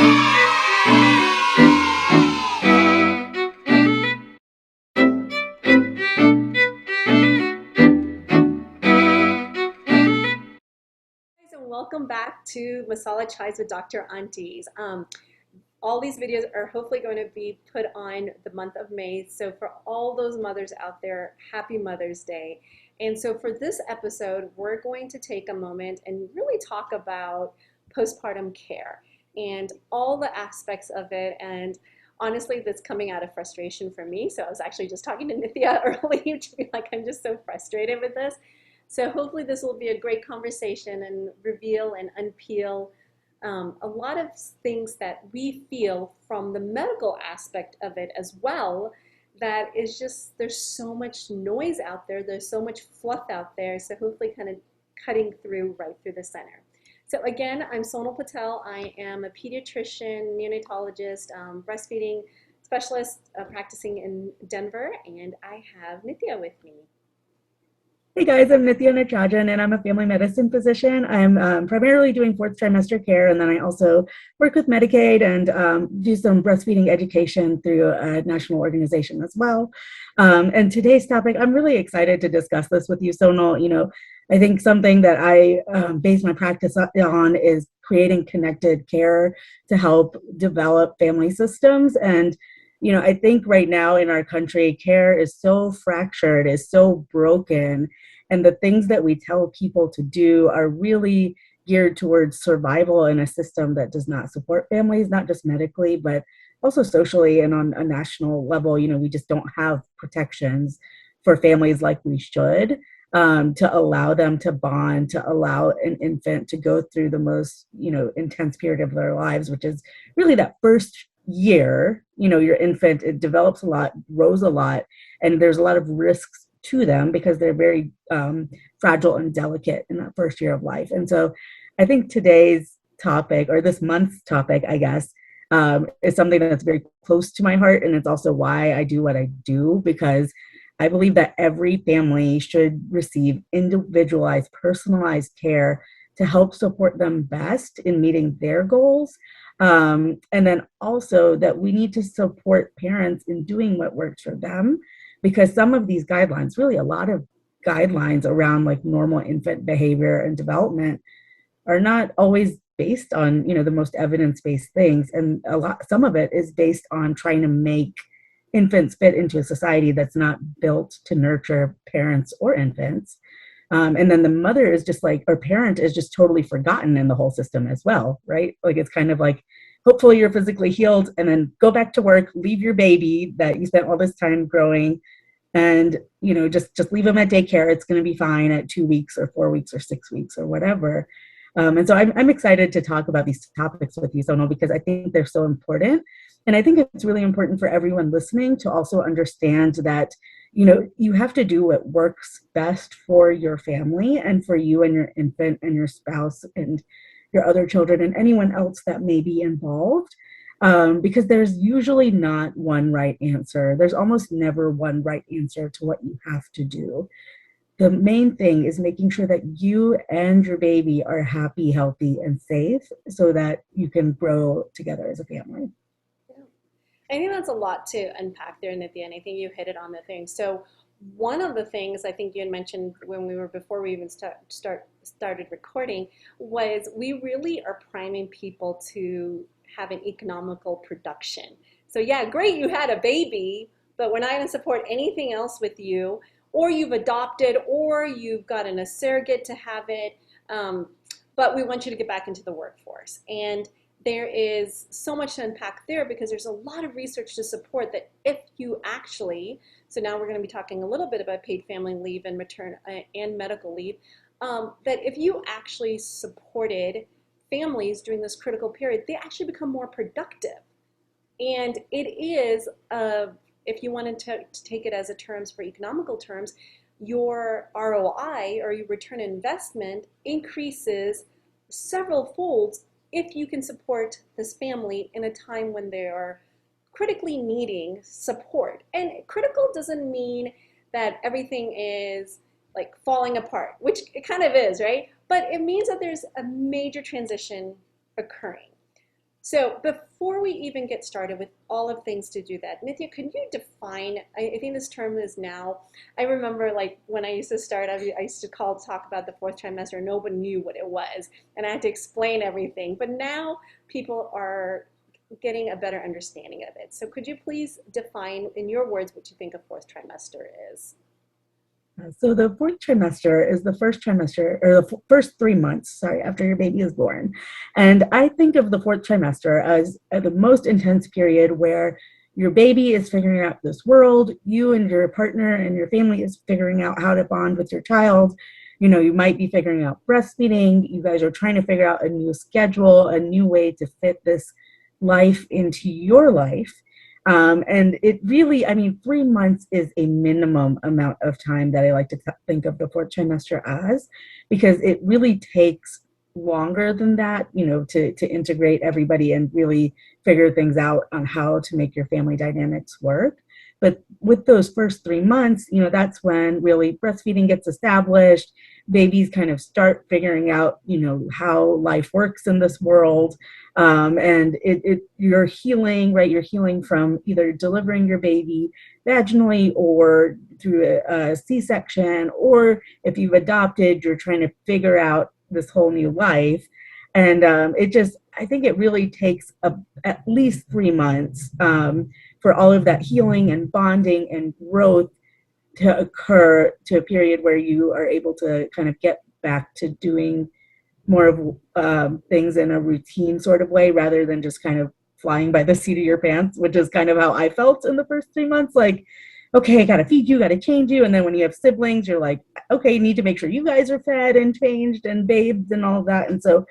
And welcome back to Masala Chais with Dr. Aunties. All these videos are hopefully going to be put on the month of May. So for all those mothers out there, happy Mother's Day. And so for this episode, we're going to take a moment and really talk about postpartum care and all the aspects of it. And honestly, that's coming out of frustration for me. So I was actually just talking to Nithya earlier to be like, I'm just so frustrated with this. So hopefully this will be a great conversation and reveal and unpeel a lot of things that we feel from the medical aspect of it as well. That is just, there's so much noise out there, there's so much fluff out there, so hopefully kind of cutting through right through the center. So again, I'm Sonal Patel. I am a pediatrician, neonatologist, breastfeeding specialist practicing in Denver, and I have Nithya with me. Hey guys, I'm Nithya Natarajan and I'm a family medicine physician. I'm primarily doing fourth trimester care, and then I also work with Medicaid and do some breastfeeding education through a national organization as well. And today's topic, I'm really excited to discuss this with you, Sonal. You know, I think something that I base my practice on is creating connected care to help develop family systems. And you know, I think right now in our country, care is so fractured, is so broken, and the things that we tell people to do are really geared towards survival in a system that does not support families, not just medically, but also socially and on a national level. You know, we just don't have protections for families like we should, to allow them to bond, to allow an infant to go through the most, you know, intense period of their lives, which is really that first year. You know, your infant, it develops a lot, grows a lot, and there's a lot of risks to them because they're very fragile and delicate in that first year of life. And so I think today's topic, or this month's topic, I guess, is something that's very close to my heart. And it's also why I do what I do, because I believe that every family should receive individualized, personalized care to help support them best in meeting their goals. And then also that we need to support parents in doing what works for them, because some of these guidelines, really a lot of guidelines around like normal infant behavior and development, are not always based on, you know, the most evidence-based things. And some of it is based on trying to make infants fit into a society that's not built to nurture parents or infants. And then the mother is just like, or parent is just totally forgotten in the whole system as well, right? Like it's kind of like, hopefully you're physically healed and then go back to work, leave your baby that you spent all this time growing, and, you know, just leave them at daycare. It's going to be fine at 2 weeks or 4 weeks or 6 weeks or whatever. And so I'm excited to talk about these topics with you, Sonal, because I think they're so important. And I think it's really important for everyone listening to also understand that, you know, you have to do what works best for your family and for you and your infant and your spouse and your other children and anyone else that may be involved. Because there's usually not one right answer. There's almost never one right answer to what you have to do. The main thing is making sure that you and your baby are happy, healthy, and safe so that you can grow together as a family. Yeah. I think that's a lot to unpack there, Nithya, and I think you hit it on the thing. So one of the things I think you had mentioned when we were, before we even started recording, was we really are priming people to have an economical production. So yeah, great, you had a baby, but we're not going to support anything else with you, or you've adopted, or you've gotten a surrogate to have it, but we want you to get back into the workforce. And there is so much to unpack there, because there's a lot of research to support that if you actually, so now we're going to be talking a little bit about paid family leave and and medical leave, that if you actually supported families during this critical period, they actually become more productive. And it is, if you wanted to take it as a terms for economical terms, your ROI, or your return on investment, increases several folds if you can support this family in a time when they are critically needing support. And critical doesn't mean that everything is like falling apart, which it kind of is, right? But it means that there's a major transition occurring. So before we even get started with all of things to do that, Nithya, could you define, I think this term is now, I remember like when I used to start, I used to talk about the fourth trimester, nobody knew what it was, and I had to explain everything. But now people are getting a better understanding of it. So could you please define in your words what you think a fourth trimester is? So the fourth trimester is the first trimester, or the first 3 months, sorry, after your baby is born. And I think of the fourth trimester as the most intense period where your baby is figuring out this world, you and your partner and your family is figuring out how to bond with your child. You know, you might be figuring out breastfeeding. You guys are trying to figure out a new schedule, a new way to fit this life into your life. And it really, I mean, 3 months is a minimum amount of time that I like to think of the fourth trimester as, because it really takes longer than that, you know, to integrate everybody and really figure things out on how to make your family dynamics work. But with those first 3 months, you know, that's when really breastfeeding gets established. Babies kind of start figuring out, you know, how life works in this world. And you're healing, right? You're healing from either delivering your baby vaginally or through a C-section, or if you've adopted, you're trying to figure out this whole new life. And I think it really takes at least 3 months for all of that healing and bonding and growth to occur to a period where you are able to kind of get back to doing more of things in a routine sort of way rather than just kind of flying by the seat of your pants, which is kind of how I felt in the first 3 months. Like, okay, I gotta feed you, gotta change you. And then when you have siblings, you're like, okay, you need to make sure you guys are fed and changed and bathed and all of that. And so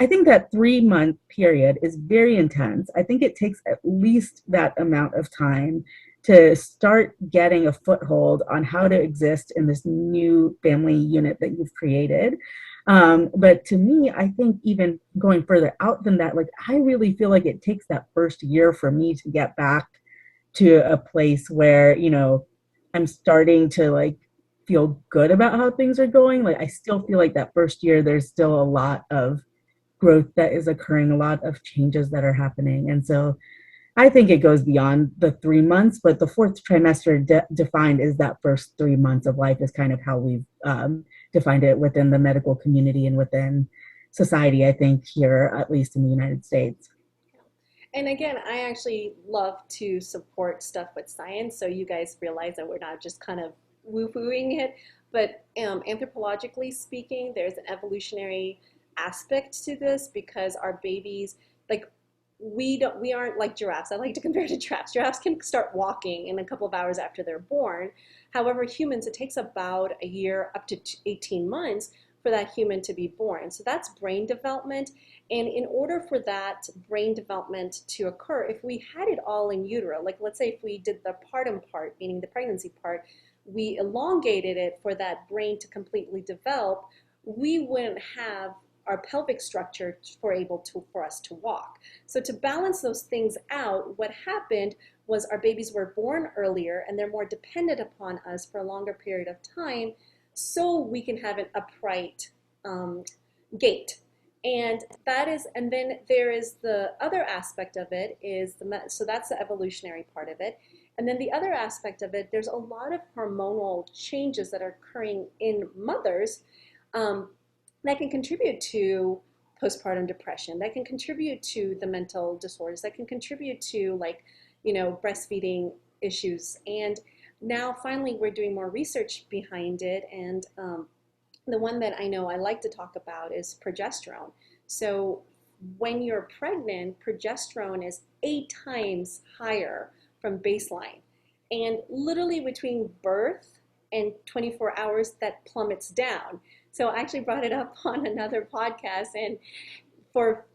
I think that 3 month period is very intense. I think it takes at least that amount of time to start getting a foothold on how to exist in this new family unit that you've created. But to me, I think even going further out than that, like I really feel like it takes that first year for me to get back to a place where, you know, I'm starting to like feel good about how things are going. Like I still feel like that first year, there's still a lot of growth that is occurring, a lot of changes that are happening. And so I think it goes beyond the 3 months, but the fourth trimester defined is that first 3 months of life is kind of how we've defined it within the medical community and within society, I think, here, at least in the United States. And again, I actually love to support stuff with science, so you guys realize that we're not just kind of woo-wooing it, but anthropologically speaking, there's an evolutionary aspect to this because our babies, like we aren't like giraffes. I like to compare to giraffes. Giraffes can start walking in a couple of hours after they're born. However, humans, it takes about a year up to 18 months for that human to be born. So that's brain development. And in order for that brain development to occur, if we had it all in utero, like let's say if we did the partern part, meaning the pregnancy part, we elongated it for that brain to completely develop, we wouldn't have our pelvic structure for us to walk. So to balance those things out, what happened was our babies were born earlier and they're more dependent upon us for a longer period of time so we can have an upright gait. And then there is the other aspect of it is so that's the evolutionary part of it. And then the other aspect of it, there's a lot of hormonal changes that are occurring in mothers um, that can contribute to postpartum depression, that can contribute to the mental disorders, that can contribute to like, you know, breastfeeding issues. And now finally we're doing more research behind it. And the one that I know I like to talk about is progesterone. So when you're pregnant, progesterone is 8 times higher from baseline. And literally between birth and 24 hours, that plummets down. So I actually brought it up on another podcast, and for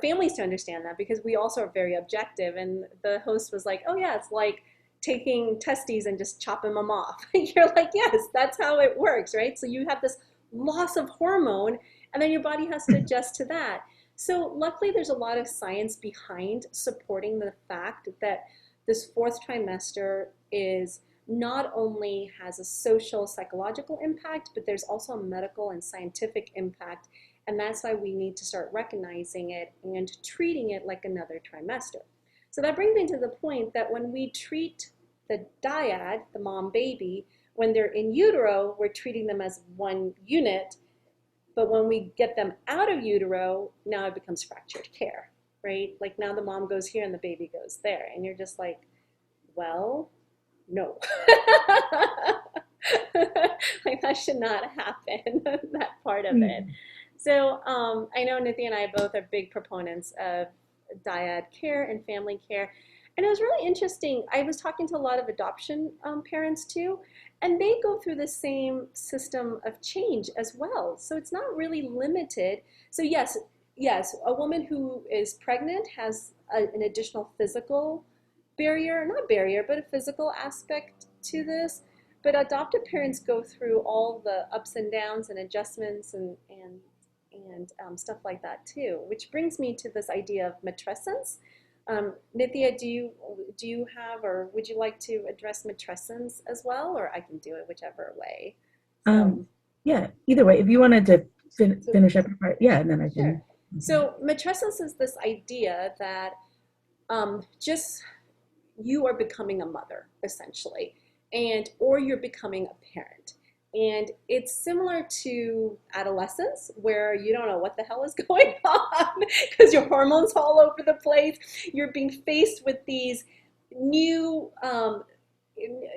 families to understand that, because we also are very objective, and the host was like, oh yeah, it's like taking testes and just chopping them off. You're like, yes, that's how it works, right? So you have this loss of hormone, and then your body has to adjust to that. So luckily there's a lot of science behind supporting the fact that this fourth trimester is not only has a social psychological impact, but there's also a medical and scientific impact. And that's why we need to start recognizing it and treating it like another trimester. So that brings me to the point that when we treat the dyad, the mom baby, when they're in utero, we're treating them as one unit. But when we get them out of utero, now it becomes fractured care, right? Like now the mom goes here and the baby goes there. And you're just like, well, no. Like that should not happen, that part of it. So I know Nithya and I both are big proponents of dyad care and family care. And it was really interesting. I was talking to a lot of adoption parents too, and they go through the same system of change as well. So it's not really limited. So yes, a woman who is pregnant has an additional physical barrier, not barrier, but a physical aspect to this. But adoptive parents go through all the ups and downs and adjustments and stuff like that too, which brings me to this idea of matrescence. Nithya, do you have, or would you like to address matrescence as well, or I can do it whichever way. So, Yeah, either way, if you wanted to so finish up your part, yeah, and then I sure. can. So matrescence is this idea that just you are becoming a mother essentially, and or you're becoming a parent. And it's similar to adolescence where you don't know what the hell is going on because your hormones all over the place. You're being faced with these new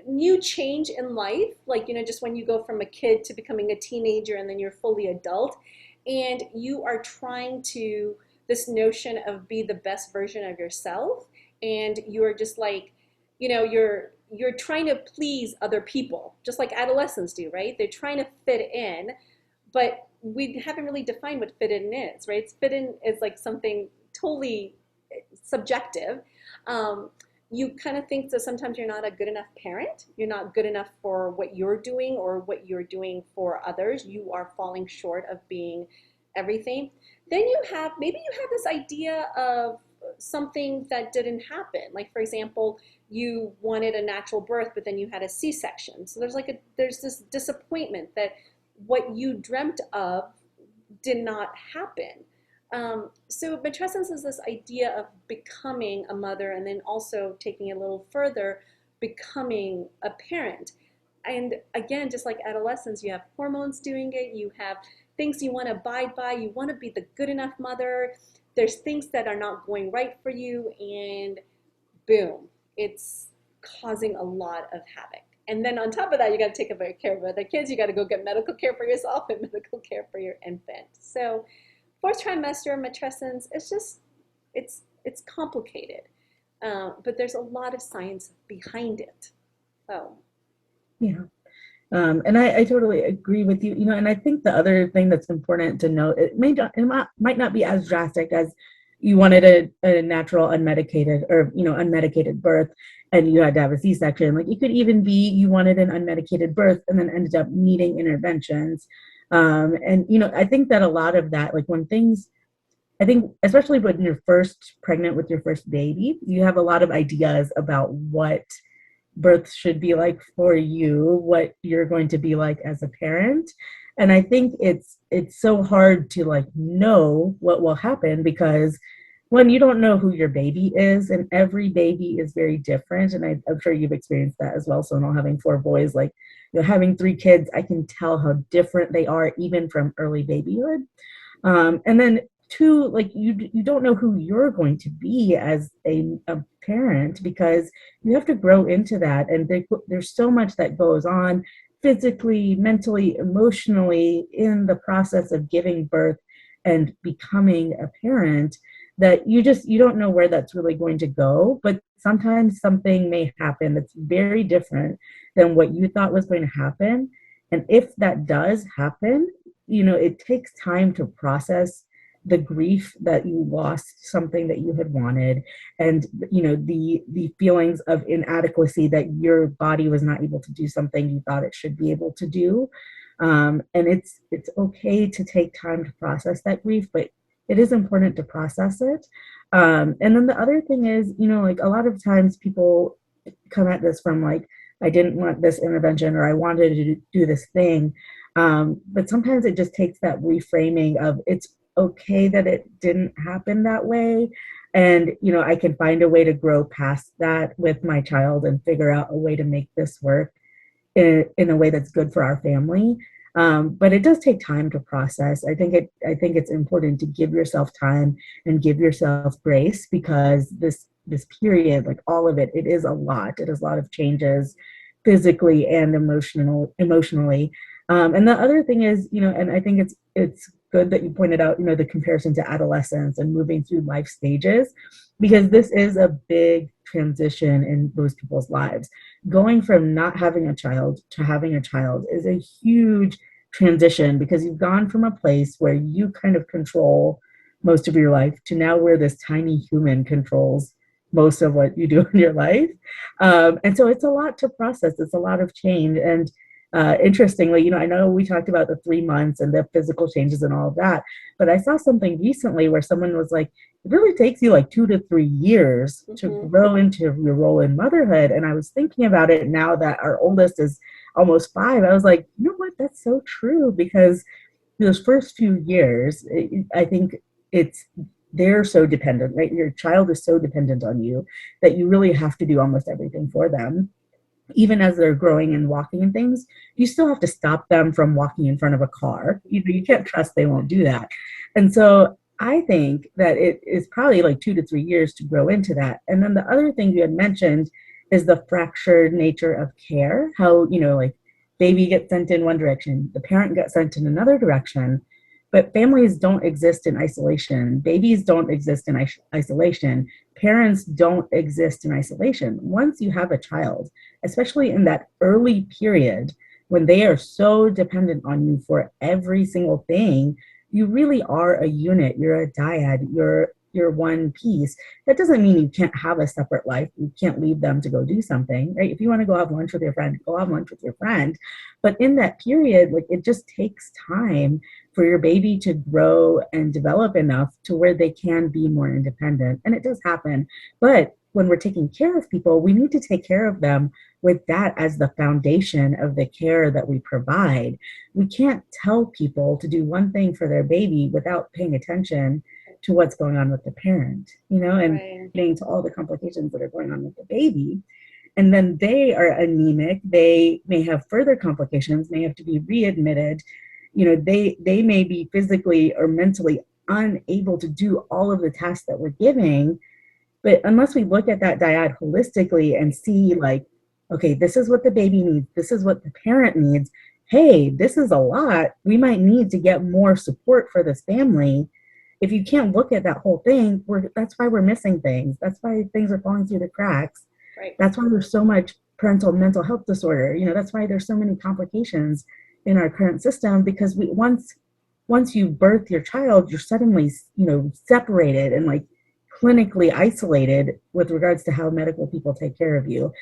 new change in life, like just when you go from a kid to becoming a teenager and then you're fully adult, and you are trying to this notion of be the best version of yourself, and you're just like you're trying to please other people, just like adolescents do, right? They're trying to fit in, but we haven't really defined what fit in is, right? Fit in is like something totally subjective. You kind of think that sometimes you're not a good enough parent. You're not good enough for what you're doing or what you're doing for others. You are falling short of being everything. Then maybe you have this idea of something that didn't happen. Like for example, you wanted a natural birth, but then you had a C-section. So there's this disappointment that what you dreamt of did not happen. So matrescence is this idea of becoming a mother and then also taking it a little further, becoming a parent. And again, just like adolescence, you have hormones doing it, you have things you want to abide by, you want to be the good enough mother, there's things that are not going right for you, and boom, it's causing a lot of havoc. And then on top of that, you got to take care of other kids, you got to go get medical care for yourself and medical care for your infant. So fourth trimester matrescence, it's complicated, but there's a lot of science behind it. So Yeah. And I totally agree with you. And I think the other thing that's important to note, might not be as drastic as you wanted a natural unmedicated or unmedicated birth, and you had to have a C-section. Like it could even be you wanted an unmedicated birth and then ended up needing interventions. And I think that a lot of that, like when things, I think especially when you're first pregnant with your first baby, you have a lot of ideas about what birth should be like for you, what you're going to be like as a parent. And I think it's so hard to like know what will happen because when you don't know who your baby is, and every baby is very different. And I'm sure you've experienced that as well. So now having 4 boys, like having 3 kids, I can tell how different they are even from early babyhood. And then 2, like you don't know who you're going to be as a parent because you have to grow into that, and there's so much that goes on physically, mentally, emotionally in the process of giving birth and becoming a parent that you don't know where that's really going to go. But sometimes something may happen that's very different than what you thought was going to happen, and if that does happen, it takes time to process the grief that you lost something that you had wanted, and the feelings of inadequacy that your body was not able to do something you thought it should be able to do. And it's okay to take time to process that grief, but it is important to process it. And then the other thing is, like a lot of times people come at this from like, I didn't want this intervention or I wanted to do this thing. But sometimes it just takes that reframing of it's okay that it didn't happen that way. And, I can find a way to grow past that with my child and figure out a way to make this work in a way that's good for our family. But it does take time to process. I think it's important to give yourself time and give yourself grace because this period, like all of it, it is a lot. It is a lot of changes physically and emotionally. And the other thing is, and I think it's good that you pointed out, the comparison to adolescence and moving through life stages, because this is a big transition in most people's lives. Going from not having a child to having a child is a huge transition because you've gone from a place where you kind of control most of your life to now where this tiny human controls most of what you do in your life. And so it's a lot to process. It's a lot of change. And interestingly, I know we talked about the 3 months and the physical changes and all of that, but I saw something recently where someone was like, it really takes you like 2 to 3 years to grow into your role in motherhood. And I was thinking about it now that our oldest is almost 5. I was like, you know what? That's so true because those first few years, I think it's they're so dependent, right? Your child is so dependent on you that you really have to do almost everything for them. Even as they're growing and walking and things, you still have to stop them from walking in front of a car. You can't trust they won't do that. And so I think that it is probably like 2 to 3 years to grow into that. And then the other thing you had mentioned is the fractured nature of care, how, like baby gets sent in one direction, the parent gets sent in another direction. But families don't exist in isolation. Babies don't exist in isolation. Parents don't exist in isolation. Once you have a child, especially in that early period when they are so dependent on you for every single thing, you really are a unit. You're a dyad. You're one piece. That doesn't mean you can't have a separate life. You can't leave them to go do something, right? If you want to go have lunch with your friend, go have lunch with your friend. But in that period, like it just takes time for your baby to grow and develop enough to where they can be more independent. And it does happen. But when we're taking care of people, we need to take care of them with that as the foundation of the care that we provide. We can't tell people to do one thing for their baby without paying attention to what's going on with the parent, and Right. getting to all the complications that are going on with the baby. And then they are anemic. They may have further complications, may have to be readmitted. They may be physically or mentally unable to do all of the tasks that we're giving. But unless we look at that dyad holistically and see, like, okay, this is what the baby needs, this is what the parent needs. Hey, this is a lot. We might need to get more support for this family. If you can't look at that whole thing, that's why we're missing things. That's why things are falling through the cracks. Right. That's why there's so much parental mental health disorder. That's why there's so many complications in our current system because once you birth your child, you're suddenly, separated and like clinically isolated with regards to how medical people take care of you.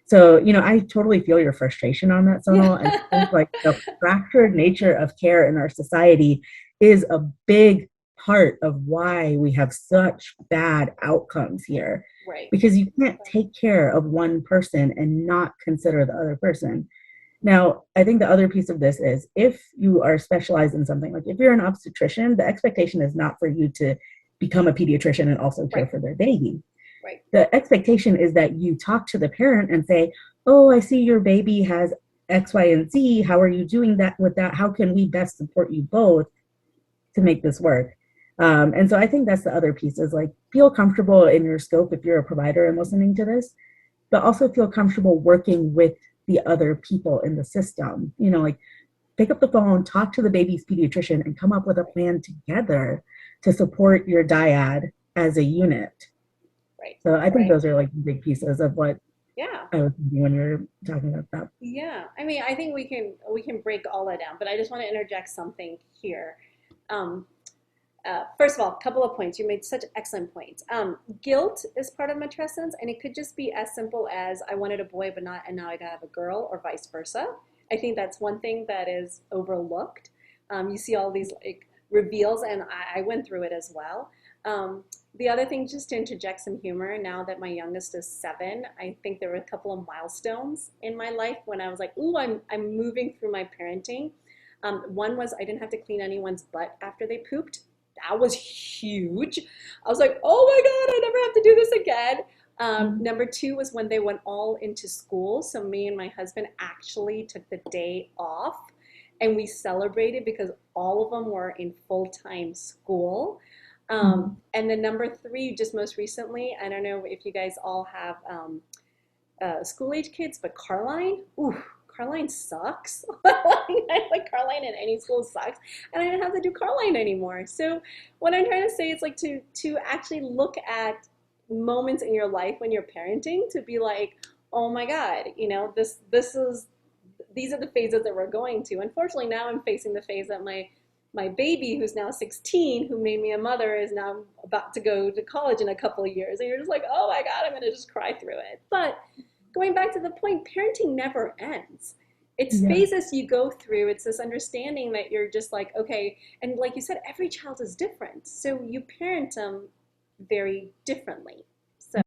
So, I totally feel your frustration on that, Sonal. And I think like the fractured nature of care in our society is a big part of why we have such bad outcomes here. Right. Because you can't take care of one person and not consider the other person. Now, I think the other piece of this is if you are specialized in something, like if you're an obstetrician, the expectation is not for you to become a pediatrician and also care for their baby. Right. The expectation is that you talk to the parent and say, oh, I see your baby has X, Y, and Z. How are you doing that with that? How can we best support you both to make this work? And so I think that's the other piece is like feel comfortable in your scope if you're a provider and listening to this, but also feel comfortable working with the other people in the system. Like pick up the phone, talk to the baby's pediatrician, and come up with a plan together to support your dyad as a unit. Right. So I think those are like big pieces of what Yeah. I was thinking when you're talking about that. Yeah. I mean, I think we can break all that down, but I just want to interject something here. Um, First of all, a couple of points. You made such excellent points. Guilt is part of matrescence, and it could just be as simple as I wanted a boy, but not, and now I gotta have a girl, or vice versa. I think that's one thing that is overlooked. You see all these like reveals, and I went through it as well. The other thing, just to interject some humor, now that my youngest is 7, I think there were a couple of milestones in my life when I was like, "Ooh, I'm moving through my parenting." One was I didn't have to clean anyone's butt after they pooped. That was huge. I was like, oh my God, I never have to do this again. Number two was when they went all into school. So me and my husband actually took the day off and we celebrated because all of them were in full-time school. And then number three, just most recently, I don't know if you guys all have school-age kids, but Carline, ooh, Carline sucks. Like Carline in any school sucks, and I didn't have to do Carline anymore. So what I'm trying to say is like to actually look at moments in your life when you're parenting to be like, oh my God, you know, this is these are the phases that we're going to. Unfortunately, now I'm facing the phase that my baby, who's now 16, who made me a mother, is now about to go to college in a couple of years. And you're just like, oh my God, I'm going to just cry through it. But going back to the point, parenting never ends. It's phases you go through. It's this understanding that you're just like, okay, and like you said, every child is different. So you parent them very differently. So